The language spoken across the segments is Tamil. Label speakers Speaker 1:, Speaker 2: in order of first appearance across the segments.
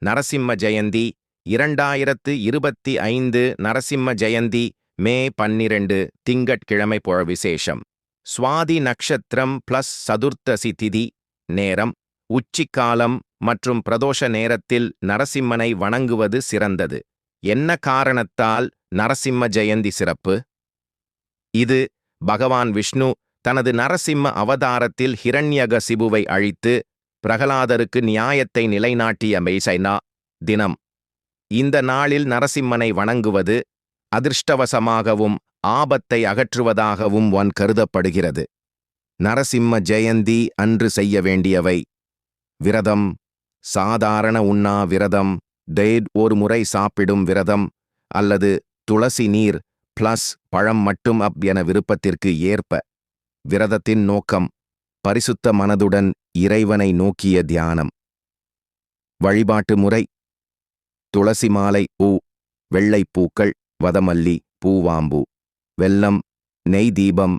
Speaker 1: நரசிம்ம ஜெயந்தி 2025 நரசிம்ம ஜெயந்தி மே 12 திங்கட்கிழமை புற விசேஷம். சுவாதி நக்ஷத்திரம் + சதுர்த்தசி திதி. நேரம் உச்சிக்காலம் மற்றும் பிரதோஷ நேரத்தில் நரசிம்மனை வணங்குவது சிறந்தது. என்ன காரணத்தால் நரசிம்ம ஜெயந்தி சிறப்பு? இது பகவான் விஷ்ணு தனது நரசிம்ம அவதாரத்தில் ஹிரண்யகசிபுவை அழித்து பிரகலாதருக்கு நியாயத்தை நிலைநாட்டிய மெய்சைனா தினம். இந்த நாளில் நரசிம்மனை வணங்குவது அதிர்ஷ்டவசமாகவும் ஆபத்தை அகற்றுவதாகவும் கருதப்படுகிறது. நரசிம்ம ஜெயந்தி அன்று செய்ய வேண்டியவை: விரதம், சாதாரண உண்ணா விரதம், ஒரு முறை சாப்பிடும் விரதம், அல்லது துளசி நீர் + பழம் மட்டும் என விருப்பத்திற்கு ஏற்ப. விரதத்தின் நோக்கம் பரிசுத்த மனதுடன் இறைவனை நோக்கிய தியானம். வழிபாட்டு முறை: துளசி மாலை பூ, வெள்ளைப்பூக்கள், வதமல்லி, பூவாம்பு, வெல்லம், நெய் தீபம்,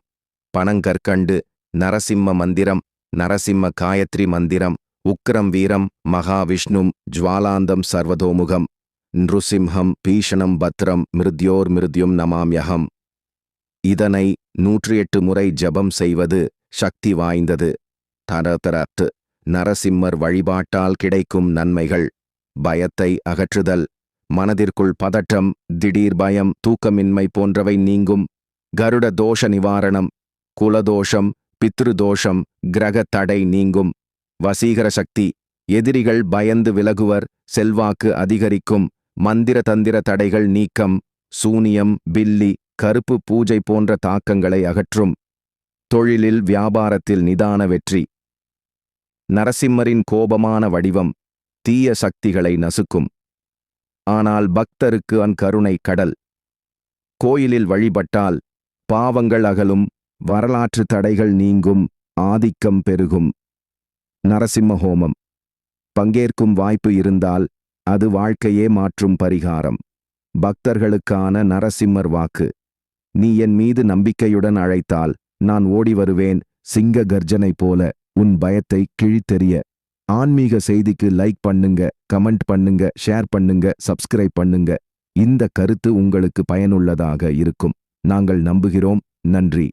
Speaker 1: பனங்கற்கண்டு, நரசிம்ம மந்திரம், நரசிம்ம காயத்ரி மந்திரம், உக்ரம் வீரம் மகாவிஷ்ணும் ஜ்வாலாந்தம் சர்வதோமுகம், நிருசிம்ஹம் பீஷணம் பத்ரம் மிருத்யும் நமாம்யகம். இதனை 108 முறை ஜபம் செய்வது சக்தி வாய்ந்தது. தரதரத்து நரசிம்மர் வழிபாட்டால் கிடைக்கும் நன்மைகள்: பயத்தை அகற்றுதல், மனதிற்குள் பதட்டம், திடீர் பயம், தூக்கமின்மை போன்றவை நீங்கும். கருட தோஷ நிவாரணம், குலதோஷம், பித்ருதோஷம், கிரக தடை நீங்கும். வசீகர சக்தி, எதிரிகள் பயந்து விலகுவர், செல்வாக்கு அதிகரிக்கும். மந்திர தந்திர தடைகள் நீக்கம், சூனியம், பில்லி, கருப்பு பூஜை போன்ற தாக்கங்களை அகற்றும். தொழிலில் வியாபாரத்தில் நிதான வெற்றி. நரசிம்மரின் கோபமான வடிவம் தீய சக்திகளை நசுக்கும். ஆனால் பக்தருக்கு கருணை கடல். கோயிலில் வழிபட்டால் பாவங்கள் அகலும், வரலாற்று தடைகள் நீங்கும், ஆதிக்கம் பெருகும். நரசிம்ம ஹோமம் பங்கேற்கும் வாய்ப்பு இருந்தால் அது வாழ்க்கையே மாற்றும் பரிகாரம். பக்தர்களுக்கான நரசிம்மர் வாக்கு: நீ என் மீது நம்பிக்கையுடன் அழைத்தால் நான் ஓடி வருவேன், சிங்க கர்ஜனை போல உன் பயத்தை கிழித்தெறிய. ஆன்மீக செய்திக்கு லைக் பண்ணுங்க, கமெண்ட் பண்ணுங்க, ஷேர் பண்ணுங்க, சப்ஸ்கிரைப் பண்ணுங்க. இந்த கருத்து உங்களுக்கு பயனுள்ளதாக இருக்கும் நாங்கள் நம்புகிறோம். நன்றி.